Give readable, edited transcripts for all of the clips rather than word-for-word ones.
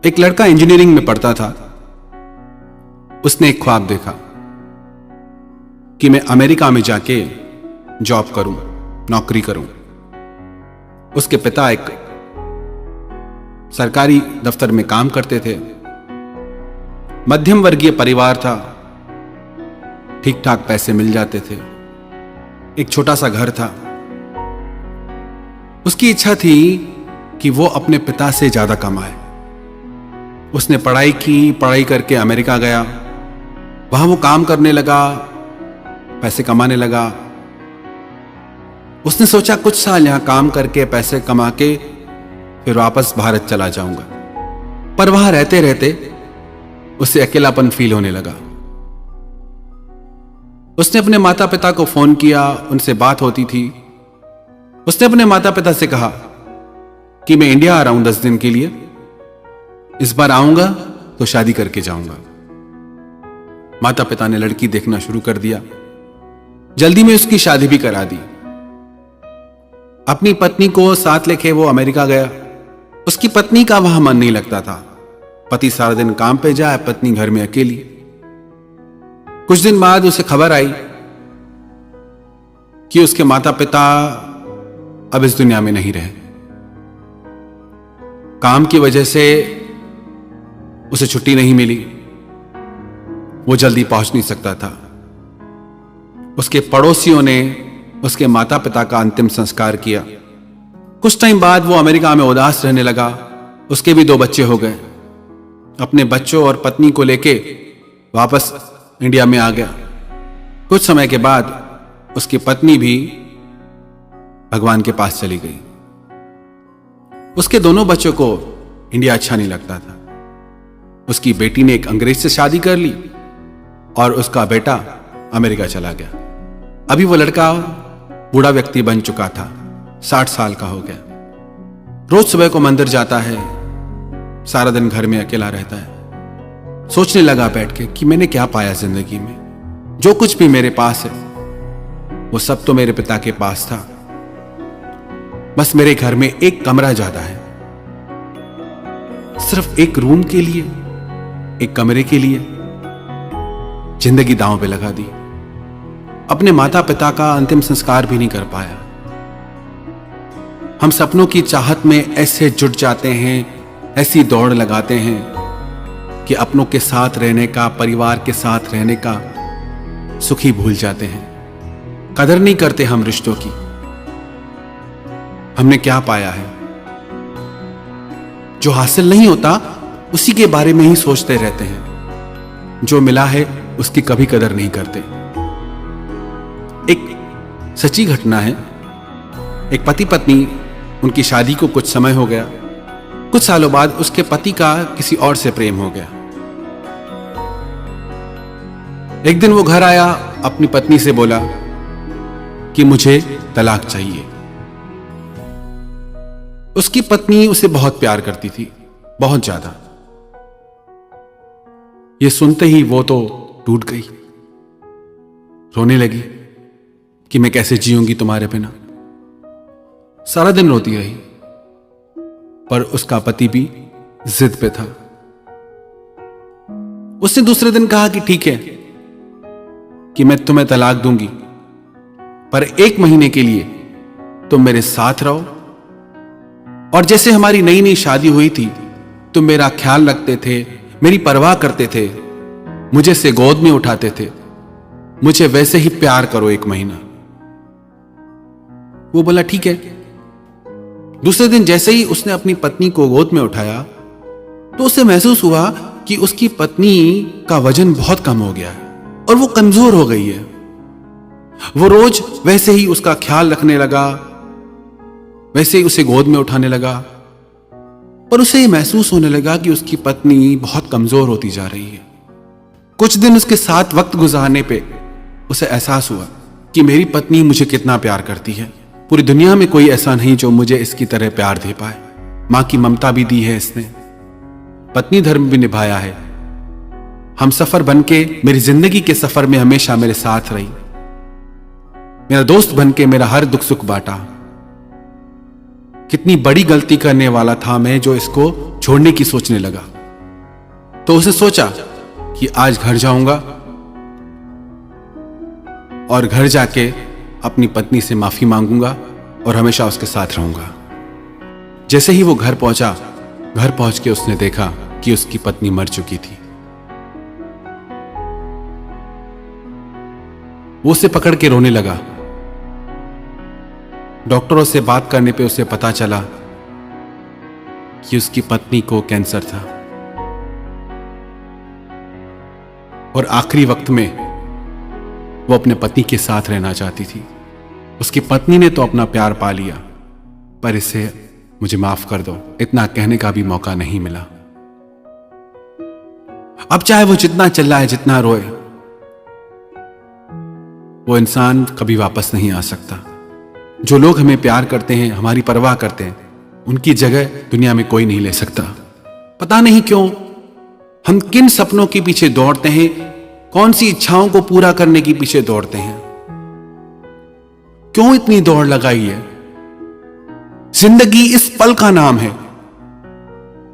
एक लड़का इंजीनियरिंग में पढ़ता था। उसने एक ख्वाब देखा कि मैं अमेरिका में जाके जॉब करूं, नौकरी करूं। उसके पिता एक सरकारी दफ्तर में काम करते थे। मध्यम वर्गीय परिवार था, ठीक ठाक पैसे मिल जाते थे, एक छोटा सा घर था। उसकी इच्छा थी कि वो अपने पिता से ज्यादा कमाए। उसने पढ़ाई की, पढ़ाई करके अमेरिका गया। वहां वो काम करने लगा, पैसे कमाने लगा। उसने सोचा कुछ साल यहां काम करके पैसे कमा के फिर वापस भारत चला जाऊंगा। पर वहां रहते रहते उसे अकेलापन फील होने लगा। उसने अपने माता पिता को फोन किया, उनसे बात होती थी। उसने अपने माता पिता से कहा कि मैं इंडिया आ रहा हूं 10 दिन के लिए, इस बार आऊंगा तो शादी करके जाऊंगा। माता पिता ने लड़की देखना शुरू कर दिया। जल्दी में उसकी शादी भी करा दी। अपनी पत्नी को साथ लेके वो अमेरिका गया। उसकी पत्नी का वहां मन नहीं लगता था। पति सारा दिन काम पे जाए, पत्नी घर में अकेली। कुछ दिन बाद उसे खबर आई कि उसके माता पिता अब इस दुनिया में नहीं रहे। काम की वजह से उसे छुट्टी नहीं मिली, वो जल्दी पहुंच नहीं सकता था। उसके पड़ोसियों ने उसके माता पिता का अंतिम संस्कार किया। कुछ टाइम बाद वो अमेरिका में उदास रहने लगा। उसके भी 2 बच्चे हो गए। अपने बच्चों और पत्नी को लेके वापस इंडिया में आ गया। कुछ समय के बाद उसकी पत्नी भी भगवान के पास चली गई। उसके दोनों बच्चों को इंडिया अच्छा नहीं लगता था। उसकी बेटी ने एक अंग्रेज से शादी कर ली और उसका बेटा अमेरिका चला गया। अभी वो लड़का बूढ़ा व्यक्ति बन चुका था, 60 साल का हो गया। रोज सुबह को मंदिर जाता है, सारा दिन घर में अकेला रहता है। सोचने लगा बैठ के कि मैंने क्या पाया जिंदगी में। जो कुछ भी मेरे पास है वो सब तो मेरे पिता के पास था। बस मेरे घर में एक कमरा ज्यादा है। सिर्फ एक रूम के लिए, एक कमरे के लिए जिंदगी दांव पे लगा दी। अपने माता पिता का अंतिम संस्कार भी नहीं कर पाया। हम सपनों की चाहत में ऐसे जुट जाते हैं, ऐसी दौड़ लगाते हैं कि अपनों के साथ रहने का, परिवार के साथ रहने का सुख ही भूल जाते हैं। कदर नहीं करते हम रिश्तों की। हमने क्या पाया है? जो हासिल नहीं होता उसी के बारे में ही सोचते रहते हैं। जो मिला है उसकी कभी कदर नहीं करते। एक सच्ची घटना है। एक पति पत्नी, उनकी शादी को कुछ समय हो गया। कुछ सालों बाद उसके पति का किसी और से प्रेम हो गया। एक दिन वो घर आया, अपनी पत्नी से बोला कि मुझे तलाक चाहिए। उसकी पत्नी उसे बहुत प्यार करती थी, बहुत ज्यादा। ये सुनते ही वो तो टूट गई, रोने लगी कि मैं कैसे जीऊंगी तुम्हारे बिना। सारा दिन रोती रही, पर उसका पति भी जिद पे था। उसने दूसरे दिन कहा कि ठीक है कि मैं तुम्हें तलाक दूंगी, पर 1 महीने के लिए तुम मेरे साथ रहो और जैसे हमारी नई नई शादी हुई थी तुम मेरा ख्याल रखते थे, मेरी परवाह करते थे, मुझे से गोद में उठाते थे, मुझे वैसे ही प्यार करो 1 महीना। वो बोला ठीक है। दूसरे दिन जैसे ही उसने अपनी पत्नी को गोद में उठाया तो उसे महसूस हुआ कि उसकी पत्नी का वजन बहुत कम हो गया है और वो कमजोर हो गई है। वो रोज वैसे ही उसका ख्याल रखने लगा, वैसे ही उसे गोद में उठाने लगा, पर उसे ये महसूस होने लगा कि उसकी पत्नी बहुत कमजोर होती जा रही है। कुछ दिन उसके साथ वक्त गुजारने पे उसे एहसास हुआ कि मेरी पत्नी मुझे कितना प्यार करती है। पूरी दुनिया में कोई ऐसा नहीं जो मुझे इसकी तरह प्यार दे पाए। मां की ममता भी दी है इसने, पत्नी धर्म भी निभाया है। हम सफर बनके मेरी जिंदगी के सफर में हमेशा मेरे साथ रही, मेरा दोस्त बनके मेरा हर दुख सुख बांटा। कितनी बड़ी गलती करने वाला था मैं जो इसको छोड़ने की सोचने लगा। तो उसने सोचा कि आज घर जाऊंगा और घर जाके अपनी पत्नी से माफी मांगूंगा और हमेशा उसके साथ रहूंगा। जैसे ही वो घर पहुंचा, घर पहुंच के उसने देखा कि उसकी पत्नी मर चुकी थी। वो उसे पकड़ के रोने लगा। डॉक्टरों से बात करने पे उसे पता चला कि उसकी पत्नी को कैंसर था और आखिरी वक्त में वो अपने पति के साथ रहना चाहती थी। उसकी पत्नी ने तो अपना प्यार पा लिया, पर इसे मुझे माफ कर दो इतना कहने का भी मौका नहीं मिला। अब चाहे वो जितना चिल्लाए, जितना रोए, वो इंसान कभी वापस नहीं आ सकता। जो लोग हमें प्यार करते हैं, हमारी परवाह करते हैं, उनकी जगह दुनिया में कोई नहीं ले सकता। पता नहीं क्यों हम किन सपनों के पीछे दौड़ते हैं, कौन सी इच्छाओं को पूरा करने के पीछे दौड़ते हैं, क्यों इतनी दौड़ लगाई है। जिंदगी इस पल का नाम है।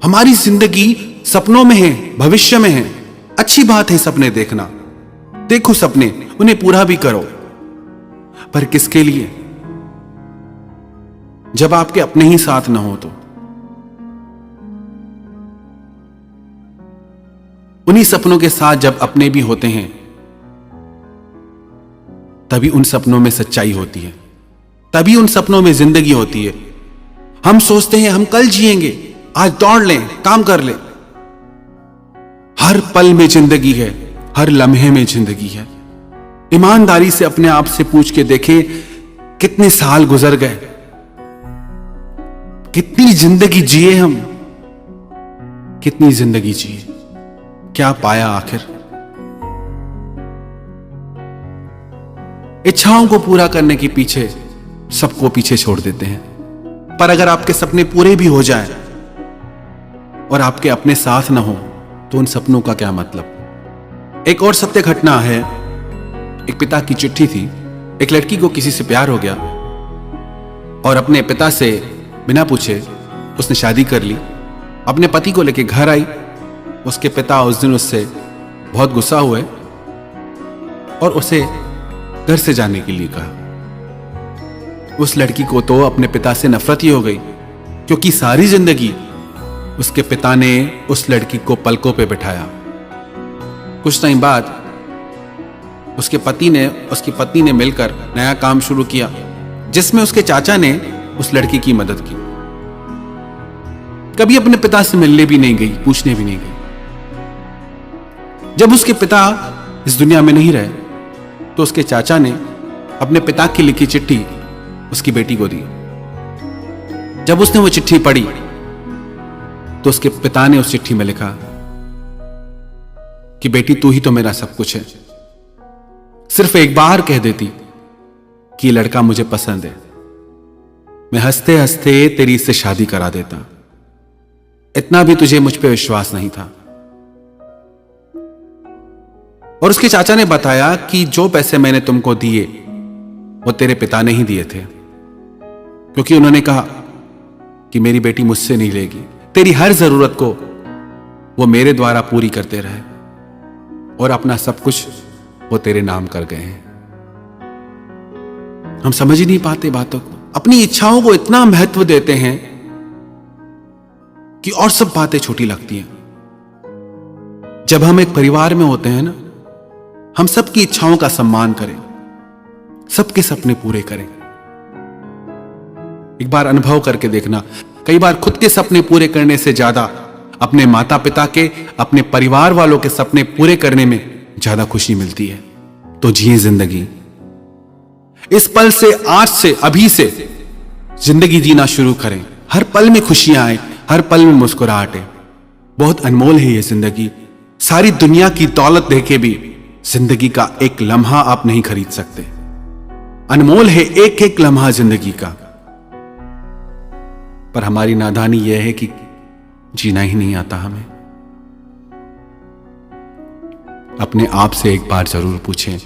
हमारी जिंदगी सपनों में है, भविष्य में है। अच्छी बात है सपने देखना, देखो सपने, उन्हें पूरा भी करो, पर किसके लिए? जब आपके अपने ही साथ ना हो तो। उन्हीं सपनों के साथ जब अपने भी होते हैं, तभी उन सपनों में सच्चाई होती है, तभी उन सपनों में जिंदगी होती है। हम सोचते हैं हम कल जिएंगे, आज दौड़ लें, काम कर लें। हर पल में जिंदगी है, हर लम्हे में जिंदगी है। ईमानदारी से अपने आप से पूछ के देखें, कितने साल गुजर गए, कितनी जिंदगी जिए हम, कितनी जिंदगी जिए, क्या पाया आखिर? इच्छाओं को पूरा करने के पीछे सबको पीछे छोड़ देते हैं, पर अगर आपके सपने पूरे भी हो जाएं और आपके अपने साथ ना हो तो उन सपनों का क्या मतलब? एक और सत्य घटना है। एक पिता की चिट्ठी थी। एक लड़की को किसी से प्यार हो गया और अपने पिता से बिना पूछे उसने शादी कर ली। अपने पति को लेकर घर आई। उसके पिता उस दिन उससे बहुत गुस्सा हुए और उसे घर से जाने के लिए कहा। उस लड़की को तो अपने पिता से नफरत ही हो गई, क्योंकि सारी जिंदगी उसके पिता ने उस लड़की को पलकों पे बिठाया। कुछ टाइम बाद उसकी पत्नी ने मिलकर नया काम शुरू किया, जिसमें उसके चाचा ने उस लड़की की मदद की। कभी अपने पिता से मिलने भी नहीं गई, पूछने भी नहीं गई। जब उसके पिता इस दुनिया में नहीं रहे तो उसके चाचा ने अपने पिता की लिखी चिट्ठी उसकी बेटी को दी। जब उसने वो चिट्ठी पढ़ी तो उसके पिता ने उस चिट्ठी में लिखा कि बेटी तू ही तो मेरा सब कुछ है, सिर्फ एक बार कह देती कि लड़का मुझे पसंद है, मैं हंसते हंसते तेरी इससे शादी करा देता। इतना भी तुझे मुझ पे विश्वास नहीं था। और उसके चाचा ने बताया कि जो पैसे मैंने तुमको दिए वो तेरे पिता ने ही दिए थे, क्योंकि उन्होंने कहा कि मेरी बेटी मुझसे नहीं लेगी, तेरी हर जरूरत को वो मेरे द्वारा पूरी करते रहे और अपना सब कुछ वो तेरे नाम कर गए हैं। हम समझ ही नहीं पाते बातों को, अपनी इच्छाओं को इतना महत्व देते हैं कि और सब बातें छोटी लगती हैं। जब हम एक परिवार में होते हैं ना, हम सबकी इच्छाओं का सम्मान करें, सबके सपने पूरे करें। एक बार अनुभव करके देखना, कई बार खुद के सपने पूरे करने से ज्यादा अपने माता पिता के, अपने परिवार वालों के सपने पूरे करने में ज्यादा खुशी मिलती है। तो जिए जिंदगी। इस पल से, आज से, अभी से जिंदगी जीना शुरू करें। हर पल में खुशियां आए, हर पल में मुस्कुराहट है। बहुत अनमोल है ये जिंदगी। सारी दुनिया की दौलत देके भी जिंदगी का एक लम्हा आप नहीं खरीद सकते। अनमोल है एक एक लम्हा जिंदगी का। पर हमारी नादानी यह है कि जीना ही नहीं आता हमें। अपने आप से एक बार जरूर पूछें,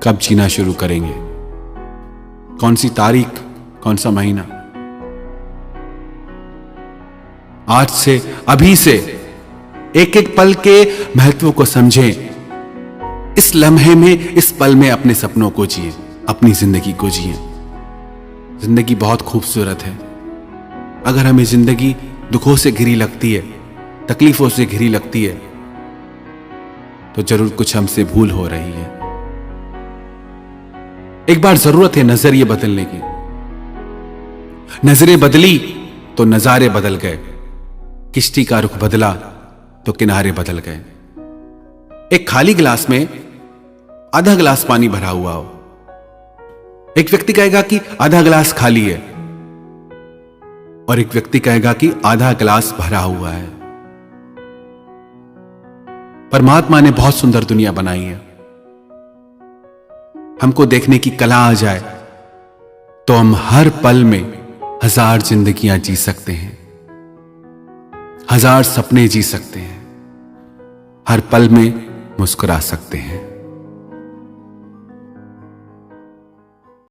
कब जीना शुरू करेंगे? कौन सी तारीख, कौन सा महीना? आज से, अभी से एक एक पल के महत्व को समझें। इस लम्हे में, इस पल में अपने सपनों को जिए, अपनी जिंदगी को जिए। जिंदगी बहुत खूबसूरत है। अगर हमें जिंदगी दुखों से घिरी लगती है, तकलीफों से घिरी लगती है, तो जरूर कुछ हमसे भूल हो रही है। एक बार जरूरत है नजरिए बदलने की। नजरें बदली तो नजारे बदल गए। किश्ती का रुख बदला तो किनारे बदल गए। एक खाली गिलास में आधा गिलास पानी भरा हुआ हो, एक व्यक्ति कहेगा कि आधा गिलास खाली है, और एक व्यक्ति कहेगा कि आधा गिलास भरा हुआ है। परमात्मा ने बहुत सुंदर दुनिया बनाई है। हमको देखने की कला आ जाए तो हम हर पल में 1000 जिंदगियां जी सकते हैं, 1000 सपने जी सकते हैं, हर पल में मुस्कुरा सकते हैं।